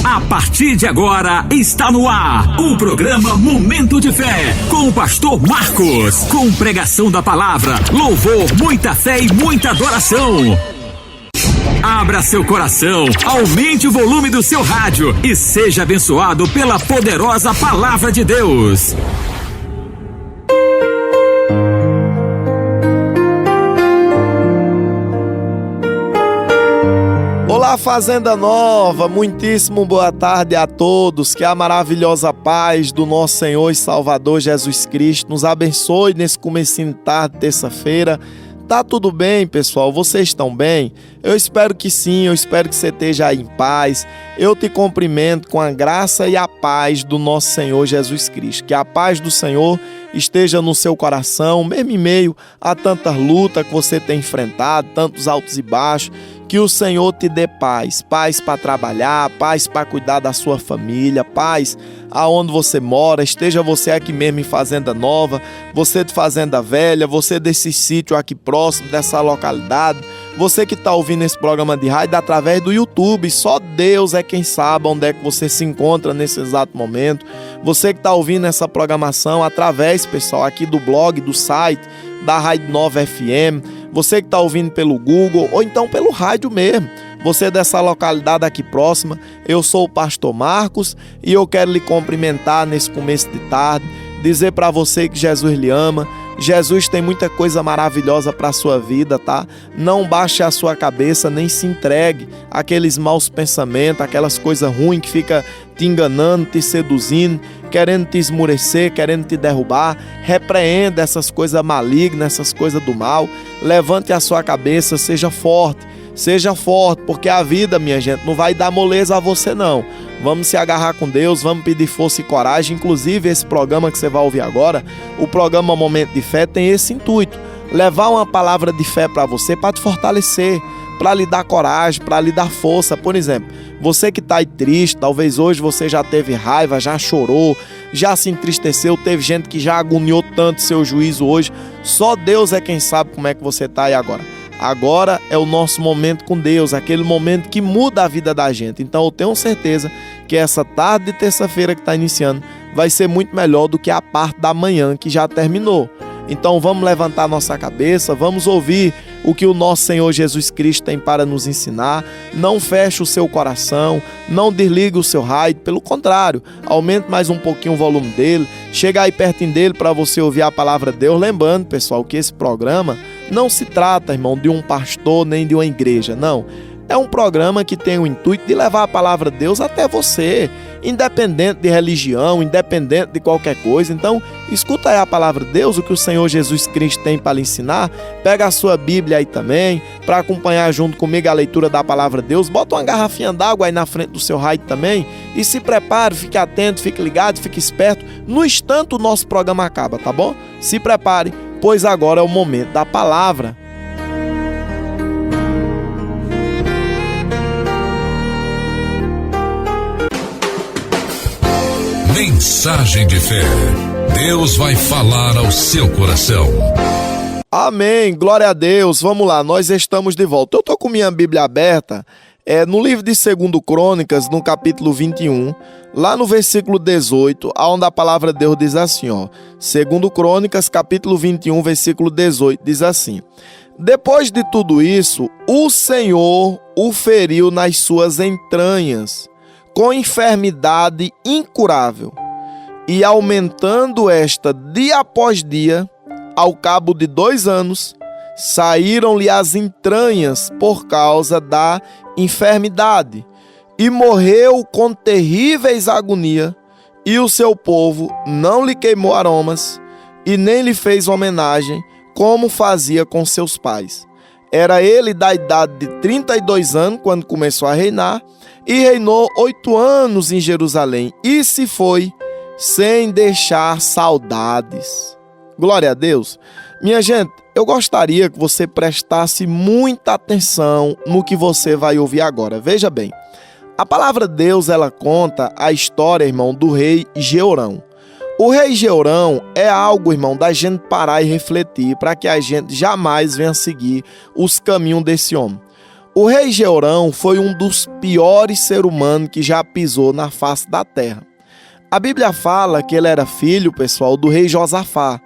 A partir de agora está no ar o programa Momento de Fé com o pastor Marcos, com pregação da palavra, louvor, muita fé e muita adoração. Abra seu coração, aumente o volume do seu rádio e seja abençoado pela poderosa palavra de Deus. Olá, Fazenda Nova, muitíssimo boa tarde a todos, que a maravilhosa paz do nosso Senhor e Salvador Jesus Cristo nos abençoe nesse comecinho de tarde, terça-feira. Tá tudo bem, pessoal? Vocês estão bem? Eu espero que sim, eu espero que você esteja aí em paz. Eu te cumprimento com a graça e a paz do nosso Senhor Jesus Cristo. Que a paz do Senhor esteja no seu coração, mesmo em meio a tantas lutas que você tem enfrentado, tantos altos e baixos. Que o Senhor te dê paz, paz para trabalhar, paz para cuidar da sua família, paz aonde você mora, esteja você aqui mesmo em Fazenda Nova, você de Fazenda Velha, você desse sítio aqui próximo, dessa localidade, você que está ouvindo esse programa de rádio através do YouTube, só Deus é quem sabe onde é que você se encontra nesse exato momento, você que está ouvindo essa programação através, pessoal, aqui do blog, do site, da Rádio Nova FM, você que está ouvindo pelo Google ou então pelo rádio mesmo, você dessa localidade aqui próxima, eu sou o pastor Marcos e eu quero lhe cumprimentar nesse começo de tarde, dizer para você que Jesus lhe ama, Jesus tem muita coisa maravilhosa para a sua vida, tá? Não baixe a sua cabeça, nem se entregue àqueles maus pensamentos, aquelas coisas ruins que fica te enganando, te seduzindo, querendo te esmurecer, querendo te derrubar. Repreenda essas coisas malignas, essas coisas do mal. Levante a sua cabeça, seja forte, porque a vida, minha gente, não vai dar moleza a você não. Vamos se agarrar com Deus, vamos pedir força e coragem. Inclusive esse programa que você vai ouvir agora, o programa Momento de Fé, tem esse intuito: levar uma palavra de fé para você, para te fortalecer, para lhe dar coragem, para lhe dar força. Por exemplo, você que está aí triste, talvez hoje você já teve raiva, já chorou, já se entristeceu, teve gente que já agoniou tanto seu juízo hoje. Só Deus é quem sabe como é que você está aí agora. Agora é o nosso momento com Deus, aquele momento que muda a vida da gente. Então eu tenho certeza que essa tarde de terça-feira que está iniciando vai ser muito melhor do que a parte da manhã que já terminou. Então vamos levantar nossa cabeça, vamos ouvir o que o nosso Senhor Jesus Cristo tem para nos ensinar. Não feche o seu coração, não desligue o seu rádio, pelo contrário, aumente mais um pouquinho o volume dele, chega aí pertinho dele para você ouvir a palavra de Deus. Lembrando, pessoal, que esse programa não se trata, irmão, de um pastor nem de uma igreja, não. É um programa que tem o intuito de levar a palavra de Deus até você, independente de religião, independente de qualquer coisa. Então, escuta aí a palavra de Deus, o que o Senhor Jesus Cristo tem para lhe ensinar. Pega a sua Bíblia aí também, para acompanhar junto comigo a leitura da palavra de Deus. Bota uma garrafinha d'água aí na frente do seu rádio também e se prepare, fique atento, fique ligado, fique esperto. No instante o nosso programa acaba, tá bom? Se prepare, pois agora é o momento da palavra. Mensagem de fé. Deus vai falar ao seu coração. Amém, glória a Deus. Vamos lá, nós estamos de volta. Eu estou com minha Bíblia aberta no livro de 2 Crônicas, no capítulo 21, lá no versículo 18, onde a palavra de Deus diz assim, ó. 2 Crônicas, capítulo 21, versículo 18, diz assim: depois de tudo isso, o Senhor o feriu nas suas entranhas, com enfermidade incurável, e aumentando esta dia após dia, ao cabo de 2 anos, saíram-lhe as entranhas por causa da enfermidade, e morreu com terríveis agonias, e o seu povo não lhe queimou aromas, e nem lhe fez homenagem, como fazia com seus pais. Era ele da idade de 32 anos, quando começou a reinar, e reinou 8 anos em Jerusalém, e se foi sem deixar saudades. Glória a Deus. Minha gente, eu gostaria que você prestasse muita atenção no que você vai ouvir agora. Veja bem, a palavra de Deus, ela conta a história, irmão, do rei Jeorão. O rei Jeorão é algo, irmão, da gente parar e refletir para que a gente jamais venha seguir os caminhos desse homem. O rei Jeorão foi um dos piores seres humanos que já pisou na face da terra. A Bíblia fala que ele era filho, pessoal, do rei Josafá.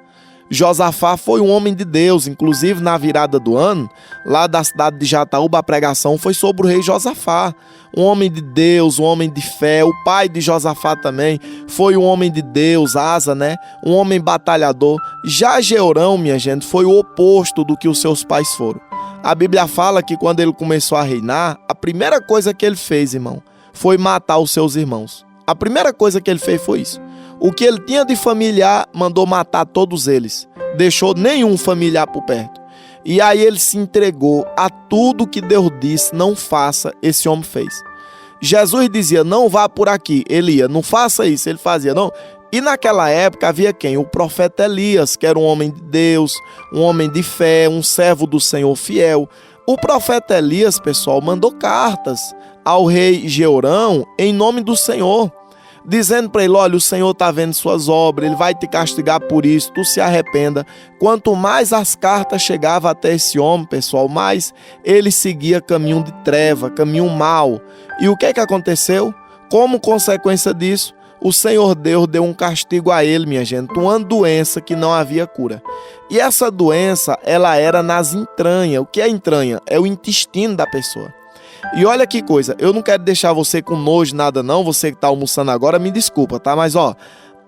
Josafá foi um homem de Deus, inclusive na virada do ano, lá da cidade de Jataúba, a pregação foi sobre o rei Josafá. Um homem de Deus, um homem de fé. O pai de Josafá também foi um homem de Deus, Asa, né? Um homem batalhador. Já Jeorão, minha gente, foi o oposto do que os seus pais foram. A Bíblia fala que quando ele começou a reinar, a primeira coisa que ele fez, irmão, foi matar os seus irmãos. A primeira coisa que ele fez foi isso. O que ele tinha de familiar, mandou matar todos eles. Deixou nenhum familiar por perto. E aí ele se entregou a tudo que Deus disse, não faça, esse homem fez. Jesus dizia, não vá por aqui. Ele ia, não faça isso. Ele fazia, não. E naquela época havia quem? O profeta Elias, que era um homem de Deus, um homem de fé, um servo do Senhor fiel. O profeta Elias, pessoal, mandou cartas ao rei Jeorão em nome do Senhor, dizendo para ele, olha, o Senhor está vendo suas obras, ele vai te castigar por isso, tu se arrependa. Quanto mais as cartas chegavam até esse homem, pessoal, mais ele seguia caminho de treva, caminho mau. E o que aconteceu? Como consequência disso, o Senhor Deus deu um castigo a ele, minha gente, uma doença que não havia cura. E essa doença, ela era nas entranhas. O que é entranha? É o intestino da pessoa. E olha que coisa, eu não quero deixar você com nojo, nada não, você que está almoçando agora, me desculpa, tá? Mas ó,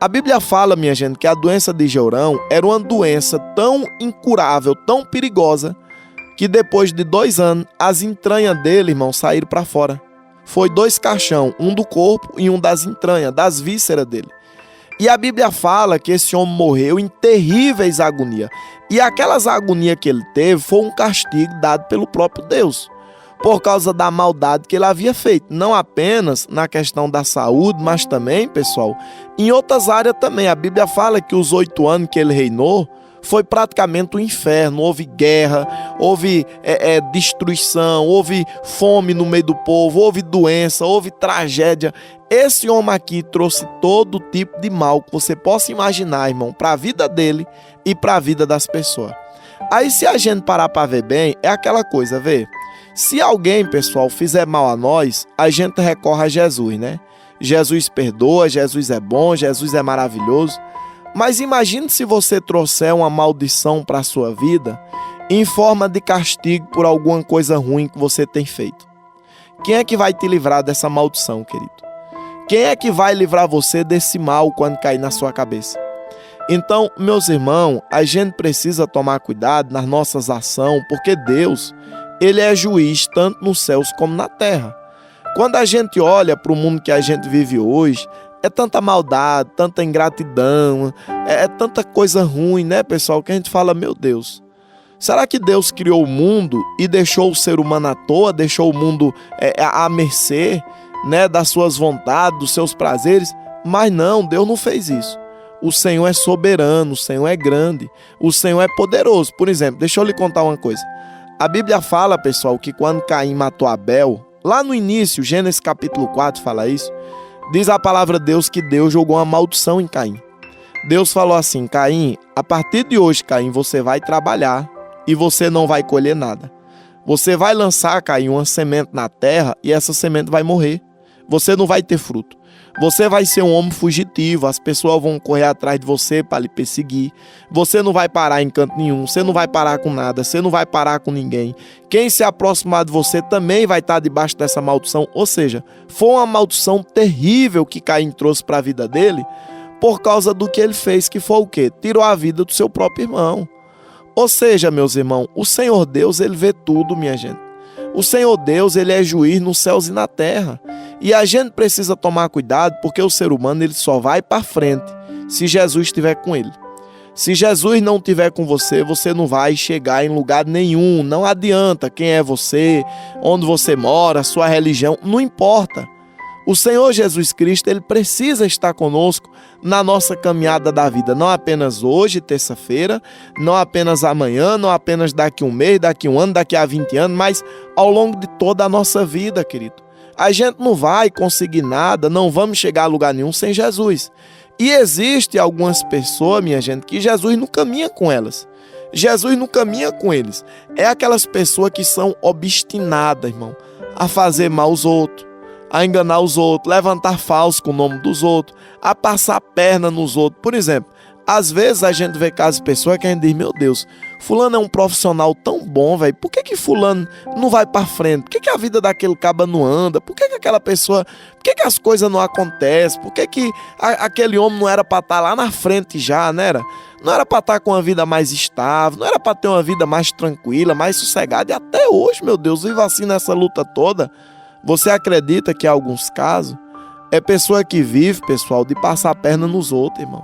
a Bíblia fala, minha gente, que a doença de Jeorão era uma doença tão incurável, tão perigosa, que depois de 2 anos, as entranhas dele, irmão, saíram para fora. Foi 2 caixão, um do corpo e um das entranhas, das vísceras dele. E a Bíblia fala que esse homem morreu em terríveis agonias. E aquelas agonias que ele teve foi um castigo dado pelo próprio Deus, por causa da maldade que ele havia feito. Não apenas na questão da saúde, mas também, pessoal, em outras áreas também. A Bíblia fala que os 8 anos que ele reinou, foi praticamente um inferno. Houve guerra, houve destruição, houve fome no meio do povo, houve doença, houve tragédia. Esse homem aqui trouxe todo tipo de mal que você possa imaginar, irmão, para a vida dele e para a vida das pessoas. Aí se a gente parar para ver bem, é aquela coisa, vê? Se alguém, pessoal, fizer mal a nós, a gente recorre a Jesus, né? Jesus perdoa, Jesus é bom, Jesus é maravilhoso. Mas imagine se você trouxer uma maldição para a sua vida em forma de castigo por alguma coisa ruim que você tem feito. Quem é que vai te livrar dessa maldição, querido? Quem é que vai livrar você desse mal quando cair na sua cabeça? Então, meus irmãos, a gente precisa tomar cuidado nas nossas ações, porque Deus, Ele é juiz tanto nos céus como na terra. Quando a gente olha para o mundo que a gente vive hoje, é tanta maldade, tanta ingratidão, é tanta coisa ruim, né, pessoal, que a gente fala, meu Deus, será que Deus criou o mundo e deixou o ser humano à toa, deixou o mundo à mercê, né, das suas vontades, dos seus prazeres? Mas não, Deus não fez isso. O Senhor é soberano, o Senhor é grande, o Senhor é poderoso. Por exemplo, deixa eu lhe contar uma coisa. A Bíblia fala, pessoal, que quando Caim matou Abel, lá no início, Gênesis capítulo 4 fala isso, diz a palavra de Deus que Deus jogou uma maldição em Caim. Deus falou assim, Caim, a partir de hoje, Caim, você vai trabalhar e você não vai colher nada. Você vai lançar, Caim, uma semente na terra e essa semente vai morrer. Você não vai ter fruto. Você vai ser um homem fugitivo, as pessoas vão correr atrás de você para lhe perseguir. Você não vai parar em canto nenhum, você não vai parar com nada, você não vai parar com ninguém. Quem se aproximar de você também vai estar debaixo dessa maldição. Ou seja, foi uma maldição terrível que Caim trouxe para a vida dele por causa do que ele fez, que foi o quê? Tirou a vida do seu próprio irmão. Ou seja, meus irmãos, o Senhor Deus, Ele vê tudo, minha gente. O Senhor Deus, Ele é juiz nos céus e na terra. E a gente precisa tomar cuidado, porque o ser humano ele só vai para frente se Jesus estiver com ele. Se Jesus não estiver com você, você não vai chegar em lugar nenhum. Não adianta quem é você, onde você mora, sua religião, não importa. O Senhor Jesus Cristo, Ele precisa estar conosco na nossa caminhada da vida. Não apenas hoje, terça-feira, não apenas amanhã, não apenas daqui a um mês, daqui a um ano, daqui a 20 anos, mas ao longo de toda a nossa vida, querido. A gente não vai conseguir nada, não vamos chegar a lugar nenhum sem Jesus. E existe algumas pessoas, minha gente, que Jesus não caminha com elas. Jesus não caminha com eles. É aquelas pessoas que são obstinadas, irmão, a fazer mal aos outros, a enganar os outros, levantar falso com o nome dos outros, a passar perna nos outros. Por exemplo, às vezes a gente vê casos de pessoas que a gente diz, meu Deus, fulano é um profissional tão bom, velho, por que fulano não vai pra frente? Por que a vida daquele caba não anda? Por que aquela pessoa, por que as coisas não acontecem? Por que aquele homem não era pra estar lá na frente já, né? Não era pra estar com uma vida mais estável, não era pra ter uma vida mais tranquila, mais sossegada. E até hoje, meu Deus, vive assim nessa luta toda. Você acredita que em alguns casos é pessoa que vive, pessoal, de passar a perna nos outros, irmão?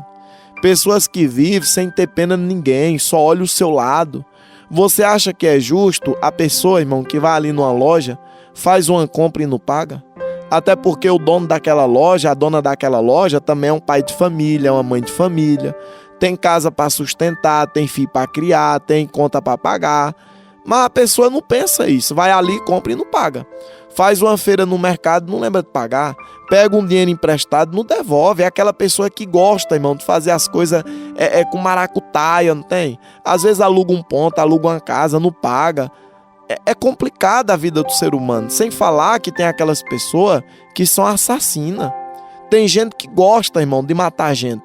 Pessoas que vivem sem ter pena de ninguém, só olha o seu lado. Você acha que é justo a pessoa, irmão, que vai ali numa loja, faz uma compra e não paga? Até porque o dono daquela loja, a dona daquela loja também é um pai de família, é uma mãe de família, tem casa para sustentar, tem filho para criar, tem conta para pagar. Mas a pessoa não pensa isso, vai ali, compra e não paga. Faz uma feira no mercado, não lembra de pagar. Pega um dinheiro emprestado, não devolve. É aquela pessoa que gosta, irmão, de fazer as coisas com maracutaia, não tem? Às vezes aluga um ponto, aluga uma casa, não paga. É complicada a vida do ser humano. Sem falar que tem aquelas pessoas que são assassinas. Tem gente que gosta, irmão, de matar gente.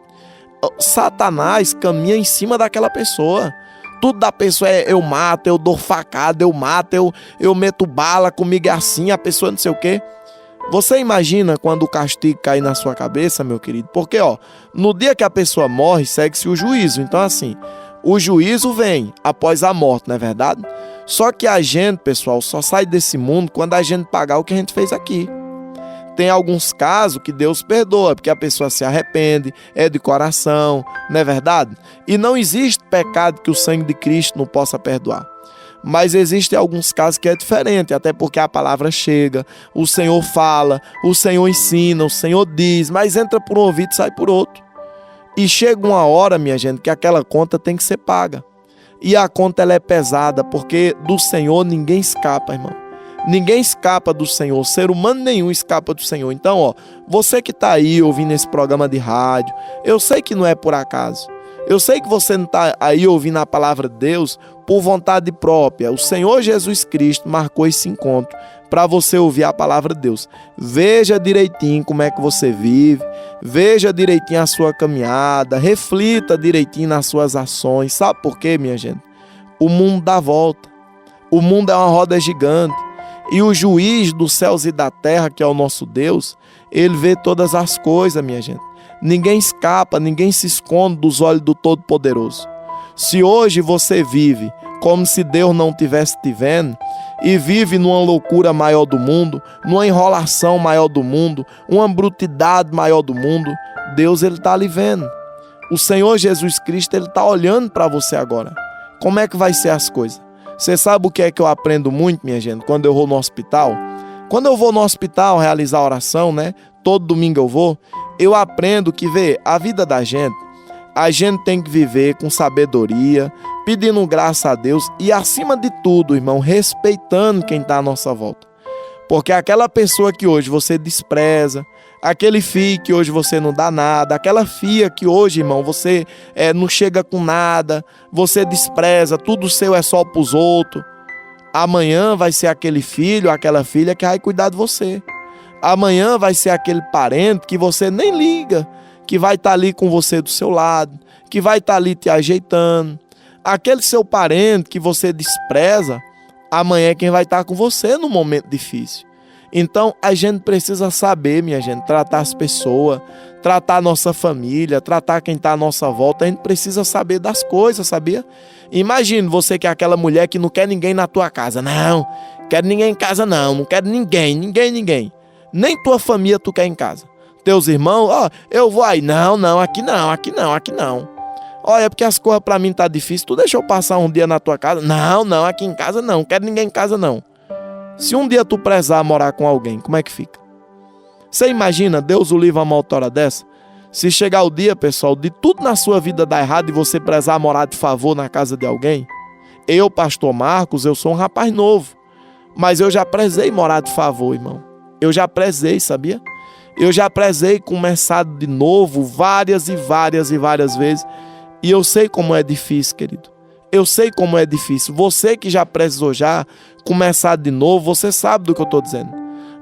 Satanás caminha em cima daquela pessoa. Tudo da pessoa é eu mato, eu dou facada, eu mato, eu meto bala, comigo é assim, a pessoa não sei o quê. Você imagina quando o castigo cair na sua cabeça, meu querido? Porque, no dia que a pessoa morre, segue-se o juízo. Então, assim, o juízo vem após a morte, não é verdade? Só que a gente, pessoal, só sai desse mundo quando a gente pagar o que a gente fez aqui. Tem alguns casos que Deus perdoa, porque a pessoa se arrepende, é de coração, não é verdade? E não existe pecado que o sangue de Cristo não possa perdoar. Mas existem alguns casos que é diferente, até porque a palavra chega, o Senhor fala, o Senhor ensina, o Senhor diz, mas entra por um ouvido e sai por outro. E chega uma hora, minha gente, que aquela conta tem que ser paga. E a conta ela é pesada, porque do Senhor ninguém escapa, irmão. Ninguém escapa do Senhor, ser humano nenhum escapa do Senhor. Então, você que está aí ouvindo esse programa de rádio, eu sei que não é por acaso. Eu sei que você não está aí ouvindo a palavra de Deus por vontade própria. O Senhor Jesus Cristo marcou esse encontro para você ouvir a palavra de Deus. Veja direitinho como é que você vive, veja direitinho a sua caminhada, reflita direitinho nas suas ações. Sabe por quê, minha gente? O mundo dá volta. O mundo é uma roda gigante. E o juiz dos céus e da terra, que é o nosso Deus, ele vê todas as coisas, minha gente. Ninguém escapa, ninguém se esconde dos olhos do Todo-Poderoso. Se hoje você vive como se Deus não estivesse te vendo, e vive numa loucura maior do mundo, numa enrolação maior do mundo, uma brutidade maior do mundo, Deus ele está ali vendo. O Senhor Jesus Cristo ele está olhando para você agora. Como é que vai ser as coisas? Você sabe o que é que eu aprendo muito, minha gente, quando eu vou no hospital? Quando eu vou no hospital realizar oração, né? Todo domingo eu aprendo que, a vida da gente, a gente tem que viver com sabedoria, pedindo graça a Deus e, acima de tudo, irmão, respeitando quem está à nossa volta. Porque aquela pessoa que hoje você despreza, aquele filho que hoje você não dá nada, aquela filha que hoje, irmão, você não chega com nada, você despreza, tudo seu é só para os outros. Amanhã vai ser aquele filho, aquela filha que vai cuidar de você. Amanhã vai ser aquele parente que você nem liga, que vai estar ali com você do seu lado, que vai estar ali te ajeitando. Aquele seu parente que você despreza, amanhã é quem vai estar com você no momento difícil. Então, a gente precisa saber, minha gente, tratar as pessoas, tratar a nossa família, tratar quem está à nossa volta. A gente precisa saber das coisas, sabia? Imagina você que é aquela mulher que não quer ninguém na tua casa. Não, quero ninguém em casa não quero ninguém. Nem tua família tu quer em casa. Teus irmãos, eu vou aí. Não, aqui não. Olha, é porque as coisas pra mim tá difícil. Tu deixa eu passar um dia na tua casa? Não, aqui em casa não quero ninguém em casa não. Se um dia tu prezar morar com alguém, como é que fica? Você imagina, Deus o livre uma autora dessa? Se chegar o dia, pessoal, de tudo na sua vida dar errado e você prezar morar de favor na casa de alguém? Eu, pastor Marcos, eu sou um rapaz novo, mas eu já prezei morar de favor, irmão. Eu já prezei, sabia? Eu já prezei começar de novo várias vezes. E eu sei como é difícil, querido. eu sei como é difícil. Você que já precisou já começar de novo, você sabe do que eu estou dizendo.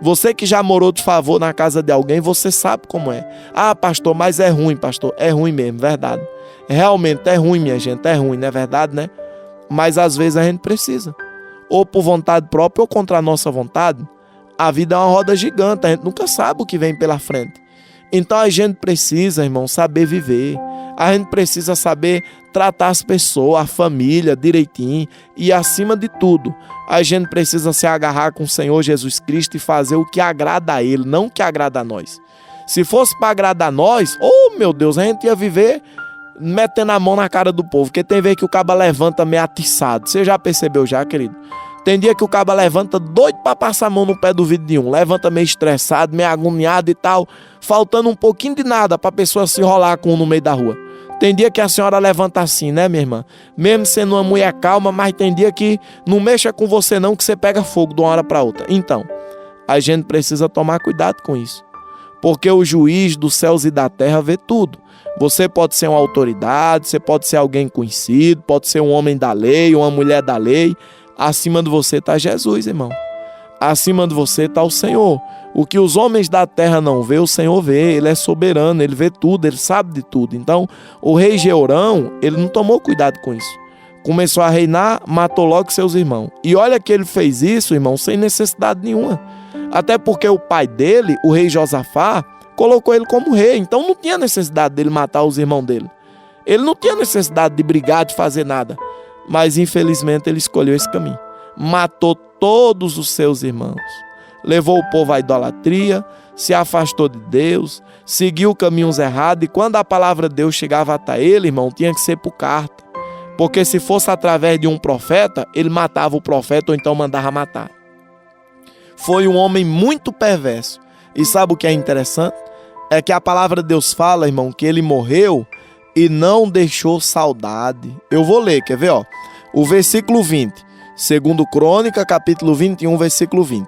Você que já morou de favor na casa de alguém, você sabe como é. Ah, pastor, mas é ruim, pastor. É ruim mesmo, verdade. Realmente é ruim, minha gente, é ruim, não é verdade, né? Mas às vezes a gente precisa. Ou por vontade própria ou contra a nossa vontade. A vida é uma roda gigante, a gente nunca sabe o que vem pela frente. Então a gente precisa, irmão, saber viver. A gente precisa saber tratar as pessoas, a família direitinho. E acima de tudo, a gente precisa se agarrar com o Senhor Jesus Cristo e fazer o que agrada a Ele, não o que agrada a nós. Se fosse para agradar a nós, oh meu Deus, a gente ia viver metendo a mão na cara do povo. Porque tem vez que o caba levanta meio atiçado. Você já percebeu já, querido? Tem dia que o caba levanta doido para passar a mão no pé do vidro de um. Levanta meio estressado, meio agoniado e tal. Faltando um pouquinho de nada para a pessoa se enrolar com um no meio da rua. Tem dia que a senhora levanta assim, né, minha irmã? Mesmo sendo uma mulher calma, mas tem dia que não mexa com você não, que você pega fogo de uma hora para outra. Então, a gente precisa tomar cuidado com isso. Porque o juiz dos céus e da terra vê tudo. Você pode ser uma autoridade, você pode ser alguém conhecido, pode ser um homem da lei, uma mulher da lei. Acima de você está Jesus, irmão. Acima de você está o Senhor. O que os homens da terra não vê, o Senhor vê. Ele é soberano, ele vê tudo, ele sabe de tudo. Então, o rei Jeorão, ele não tomou cuidado com isso. Começou a reinar, matou logo seus irmãos. E olha que ele fez isso, irmão, sem necessidade nenhuma. Até porque o pai dele, o rei Josafá, colocou ele como rei. Então não tinha necessidade dele matar os irmãos dele. Ele não tinha necessidade de brigar, de fazer nada. Mas infelizmente ele escolheu esse caminho. Matou todos os seus irmãos. Levou o povo à idolatria, se afastou de Deus, seguiu caminhos errados. E quando a palavra de Deus chegava até ele, irmão, tinha que ser por carta. Porque se fosse através de um profeta, ele matava o profeta ou então mandava matar. Foi um homem muito perverso. E sabe o que é interessante? É que a palavra de Deus fala, irmão, que ele morreu e não deixou saudade. Eu vou ler, quer ver? O versículo 20, segundo Crônica, capítulo 21, versículo 20.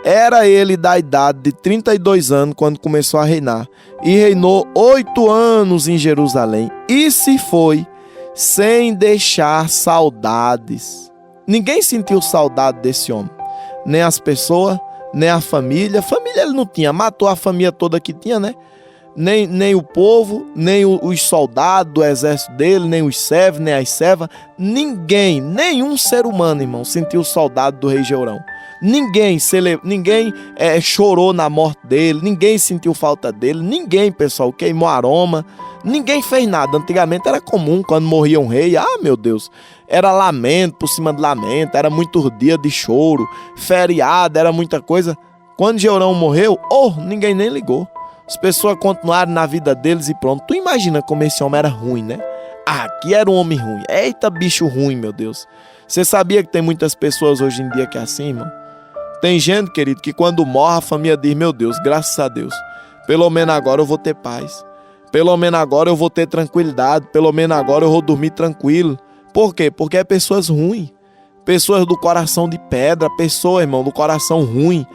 Era ele da idade de 32 anos quando começou a reinar, e reinou 8 anos em Jerusalém, e se foi sem deixar saudades. Ninguém sentiu saudade desse homem, nem as pessoas, nem a família. Família ele não tinha, matou a família toda que tinha, né? Nem o povo, nem os soldados do exército dele, nem os servos, nem as servas. Ninguém, nenhum ser humano, irmão, sentiu saudade do rei Jeorão. Ninguém chorou na morte dele, ninguém sentiu falta dele, ninguém, pessoal, queimou aroma, ninguém fez nada. Antigamente era comum, quando morria um rei, meu Deus, era lamento por cima de lamento, era muitos dias de choro, feriado, era muita coisa. Quando Jeorão morreu, ninguém nem ligou. As pessoas continuaram na vida deles e pronto. Tu imagina como esse homem era ruim, né? Aqui era um homem ruim. Eita, bicho ruim, meu Deus. Você sabia que tem muitas pessoas hoje em dia que é assim, irmão? Tem gente, querido, que quando morre a família diz, meu Deus, graças a Deus, pelo menos agora eu vou ter paz. Pelo menos agora eu vou ter tranquilidade. Pelo menos agora eu vou dormir tranquilo. Por quê? Porque é pessoas ruins. Pessoas do coração de pedra. Pessoas, irmão, do coração ruim.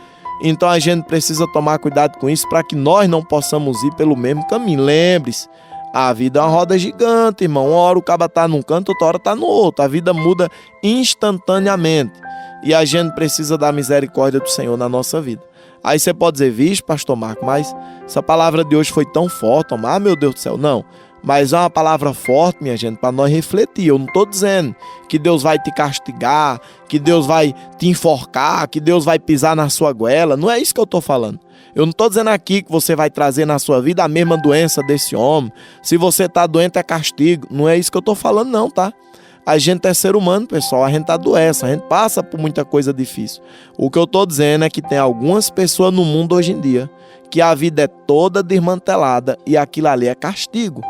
Então a gente precisa tomar cuidado com isso para que nós não possamos ir pelo mesmo caminho. Lembre-se, a vida é uma roda gigante, irmão. Uma hora o caba tá num canto, outra hora tá no outro. A vida muda instantaneamente. E a gente precisa da misericórdia do Senhor na nossa vida. Aí você pode dizer, vixe, pastor Marco, mas essa palavra de hoje foi tão forte. Meu Deus do céu, não. Mas é uma palavra forte, minha gente, para nós refletir. Eu não estou dizendo que Deus vai te castigar, que Deus vai te enforcar, que Deus vai pisar na sua goela. Não é isso que eu estou falando. Eu não estou dizendo aqui que você vai trazer na sua vida a mesma doença desse homem. Se você está doente é castigo. Não é isso que eu estou falando não, tá? A gente é ser humano, pessoal. A gente adoece, a gente passa por muita coisa difícil. O que eu estou dizendo é que tem algumas pessoas no mundo hoje em dia que a vida é toda desmantelada e aquilo ali é castigo.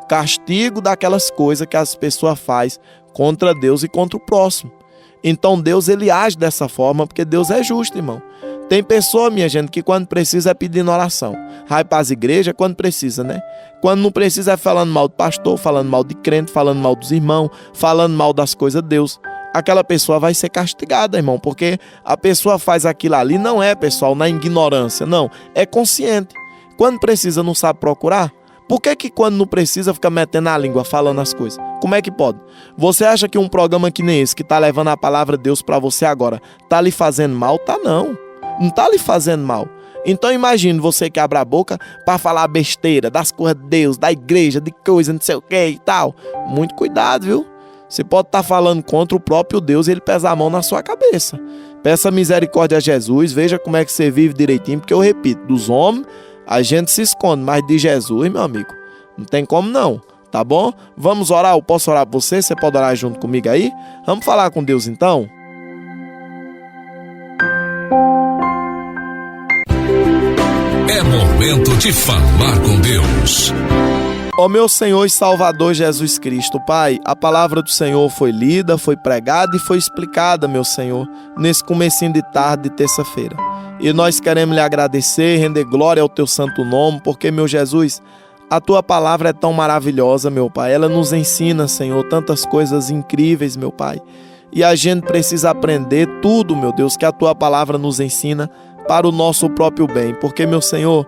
Castigo daquelas coisas que as pessoas fazem contra Deus e contra o próximo. Então Deus ele age dessa forma porque Deus é justo, irmão. Tem pessoa, minha gente, que quando precisa é pedindo oração. Vai para as igrejas quando precisa, né? Quando não precisa é falando mal do pastor, falando mal de crente, falando mal dos irmãos, falando mal das coisas de Deus. Aquela pessoa vai ser castigada, irmão, porque a pessoa faz aquilo ali, não é, pessoal, na ignorância, não. É consciente. Quando precisa não sabe procurar. Por que quando não precisa fica metendo a língua, falando as coisas? Como é que pode? Você acha que um programa que nem esse, que tá levando a palavra de Deus para você agora, tá lhe fazendo mal? Tá não. Não tá lhe fazendo mal. Então imagine você que abre a boca para falar besteira das coisas de Deus, da igreja, de coisa, não sei o que e tal. Muito cuidado, viu? Você pode estar falando contra o próprio Deus e ele pesa a mão na sua cabeça. Peça misericórdia a Jesus, veja como é que você vive direitinho, porque eu repito, dos homens a gente se esconde, mas de Jesus, meu amigo, não tem como não, tá bom? Vamos orar, eu posso orar por você? Você pode orar junto comigo aí? Vamos falar com Deus então? É momento de falar com Deus. Ó meu Senhor e Salvador Jesus Cristo, Pai, a palavra do Senhor foi lida, foi pregada e foi explicada, meu Senhor, nesse comecinho de tarde de terça-feira. E nós queremos lhe agradecer, render glória ao teu santo nome, porque, meu Jesus, a tua palavra é tão maravilhosa, meu Pai. Ela nos ensina, Senhor, tantas coisas incríveis, meu Pai. E a gente precisa aprender tudo, meu Deus, que a tua palavra nos ensina para o nosso próprio bem. Porque, meu Senhor,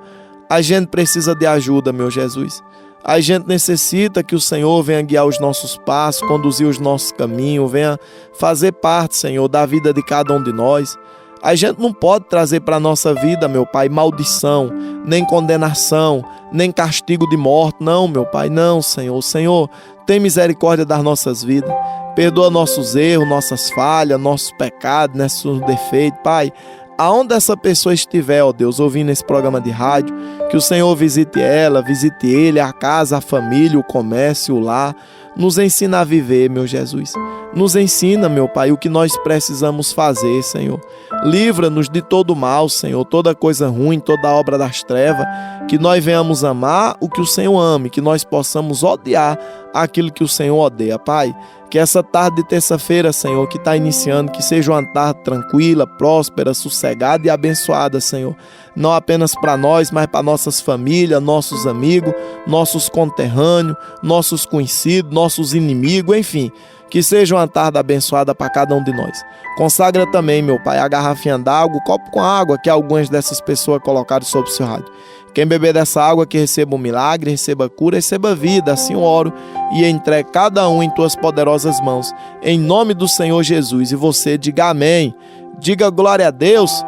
a gente precisa de ajuda, meu Jesus. A gente necessita que o Senhor venha guiar os nossos passos, conduzir os nossos caminhos, venha fazer parte, Senhor, da vida de cada um de nós. A gente não pode trazer para a nossa vida, meu Pai, maldição, nem condenação, nem castigo de morte. Não, meu Pai, não, Senhor. Senhor, tem misericórdia das nossas vidas. Perdoa nossos erros, nossas falhas, nossos pecados, nossos defeitos, Pai. Aonde essa pessoa estiver, ó Deus, ouvindo esse programa de rádio, que o Senhor visite ela, visite ele, a casa, a família, o comércio, o lar. Nos ensina a viver, meu Jesus. Nos ensina, meu Pai, o que nós precisamos fazer, Senhor. Livra-nos de todo mal, Senhor, toda coisa ruim, toda obra das trevas. Que nós venhamos amar o que o Senhor ama, que nós possamos odiar aquilo que o Senhor odeia, Pai. Que essa tarde de terça-feira, Senhor, que está iniciando, que seja uma tarde tranquila, próspera, sossegada e abençoada, Senhor. Não apenas para nós, mas para nossas famílias, nossos amigos, nossos conterrâneos, nossos conhecidos, nossos inimigos, enfim. Que seja uma tarde abençoada para cada um de nós. Consagra também, meu Pai, a garrafinha d'água, o copo com água que algumas dessas pessoas colocaram sobre o seu rádio. Quem beber dessa água que receba um milagre, receba cura, receba vida, assim eu oro e entregue cada um em tuas poderosas mãos, em nome do Senhor Jesus. E você diga amém, diga glória a Deus.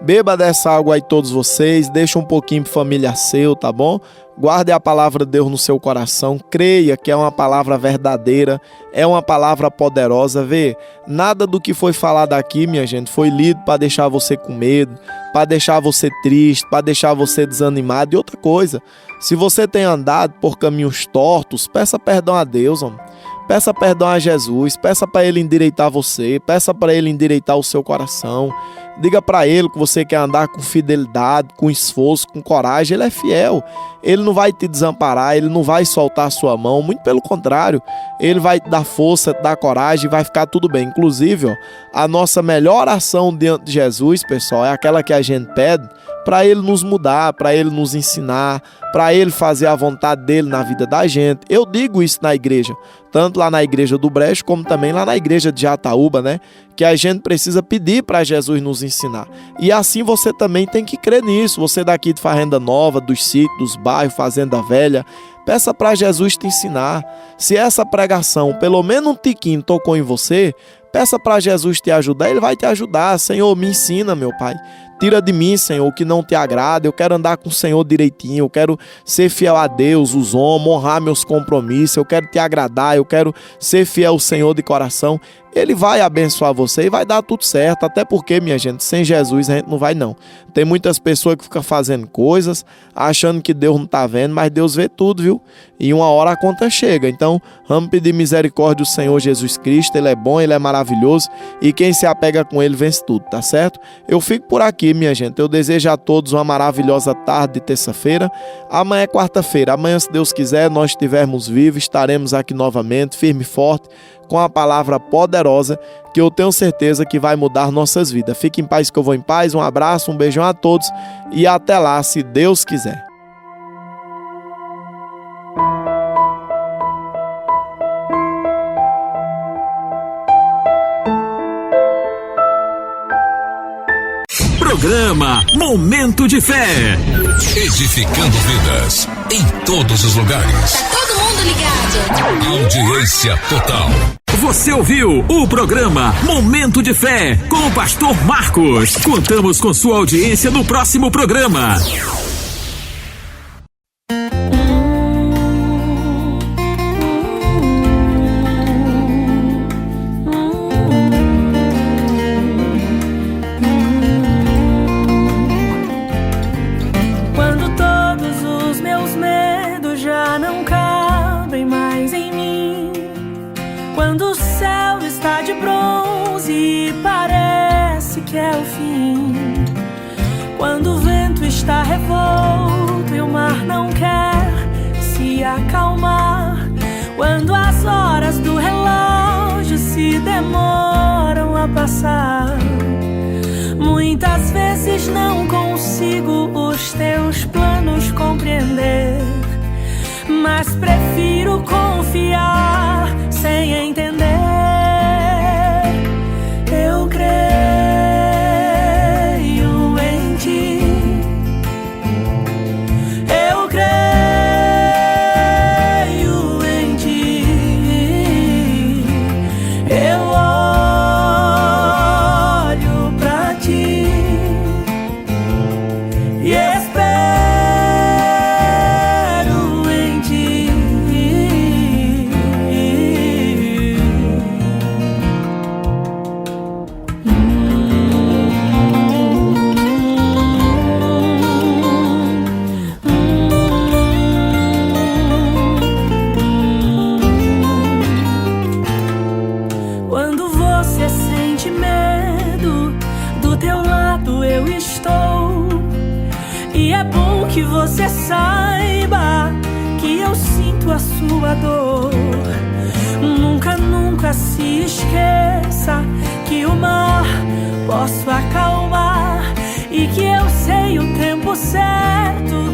Beba dessa água aí todos vocês, deixa um pouquinho para família seu, tá bom? Guarde a palavra de Deus no seu coração, creia que é uma palavra verdadeira, é uma palavra poderosa. Vê, nada do que foi falado aqui, minha gente, foi lido para deixar você com medo, para deixar você triste, para deixar você desanimado. E outra coisa, se você tem andado por caminhos tortos, peça perdão a Deus, homem. Peça perdão a Jesus, peça para Ele endireitar você, peça para Ele endireitar o seu coração. Diga para Ele que você quer andar com fidelidade, com esforço, com coragem. Ele é fiel, Ele não vai te desamparar, Ele não vai soltar a sua mão, muito pelo contrário, Ele vai te dar força, te dar coragem e vai ficar tudo bem. Inclusive, ó, a nossa melhor ação diante de Jesus, pessoal, é aquela que a gente pede para Ele nos mudar, para Ele nos ensinar, para Ele fazer a vontade dEle na vida da gente. Eu digo isso na igreja, tanto lá na igreja do Brejo, como também lá na igreja de Jataúba, né? Que a gente precisa pedir para Jesus nos ensinar. E assim você também tem que crer nisso. Você daqui de Fazenda Nova, dos sítios, dos bairros, Fazenda Velha, peça para Jesus te ensinar. Se essa pregação, pelo menos um tiquinho, tocou em você, peça para Jesus te ajudar, Ele vai te ajudar. Senhor, me ensina, meu Pai. Tira de mim, Senhor, o que não te agrada. Eu quero andar com o Senhor direitinho. Eu quero ser fiel a Deus, os homens, honrar meus compromissos. Eu quero te agradar. Eu quero ser fiel ao Senhor de coração. Ele vai abençoar você e vai dar tudo certo. Até porque, minha gente, sem Jesus a gente não vai não. Tem muitas pessoas que ficam fazendo coisas, achando que Deus não está vendo, mas Deus vê tudo, viu? E uma hora a conta chega. Então, vamos pedir misericórdia do Senhor Jesus Cristo. Ele é bom, Ele é maravilhoso. E quem se apega com Ele vence tudo, tá certo? Eu fico por aqui, minha gente. Eu desejo a todos uma maravilhosa tarde de terça-feira. Amanhã é quarta-feira. Amanhã, se Deus quiser, nós estivermos vivos, estaremos aqui novamente, firme e forte, com a palavra poderosa que eu tenho certeza que vai mudar nossas vidas. Fique em paz que eu vou em paz. Um abraço, um beijão a todos e até lá, se Deus quiser. Programa Momento de Fé. Edificando vidas em todos os lugares. Tá todo mundo ligado. Audiência total. Você ouviu o programa Momento de Fé com o Pastor Marcos. Contamos com sua audiência no próximo programa. Está revolto e o mar não quer se acalmar. Quando as horas do relógio se demoram a passar, muitas vezes não consigo os teus planos compreender, mas prefiro confiar sem entender. Eu creio em ti. Que você saiba que eu sinto a sua dor. Nunca, nunca se esqueça que o mar posso acalmar e que eu sei o tempo certo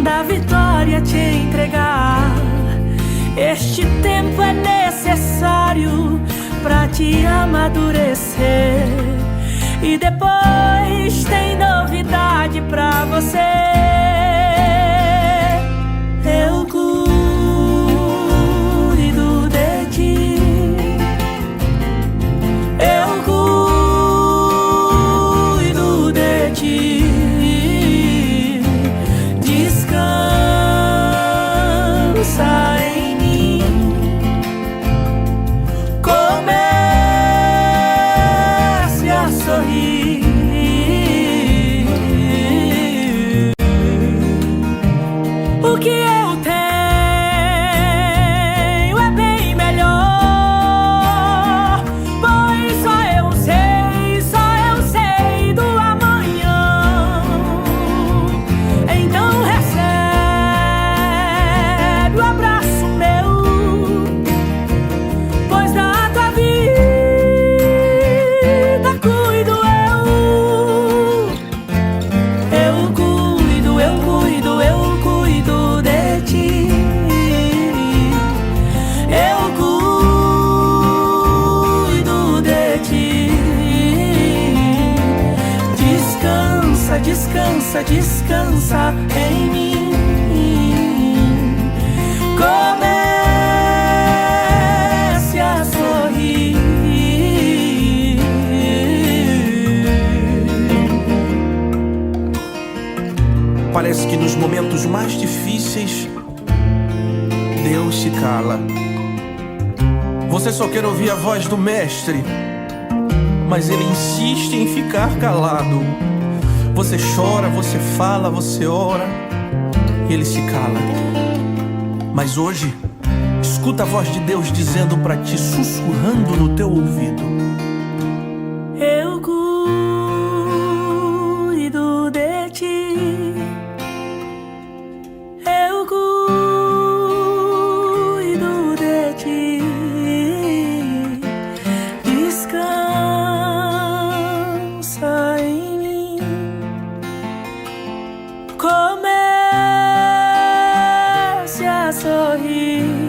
da vitória te entregar. Este tempo é necessário pra te amadurecer e depois tem novidade pra você. Eu cuido de ti. Eu cuido de ti. Descansa em mim. Comece a sorrir. O que eu tenho é bem melhor, pois só eu sei do amanhã. Então recebe o abraço meu, pois da tua vida cuido eu. Eu cuido de ti. Eu cuido de ti. Descansa, descansa, descansa em mim. Comece a sorrir. Parece que nos momentos mais difíceis Deus se cala. Você só quer ouvir a voz do mestre, mas ele insiste em ficar calado. Você chora, você fala, você ora e ele se cala. Mas hoje, escuta a voz de Deus dizendo pra ti, sussurrando no teu ouvido: Eu cuido de ti. Eu cuido de ti. Descansa em mim. Comece a sorrir.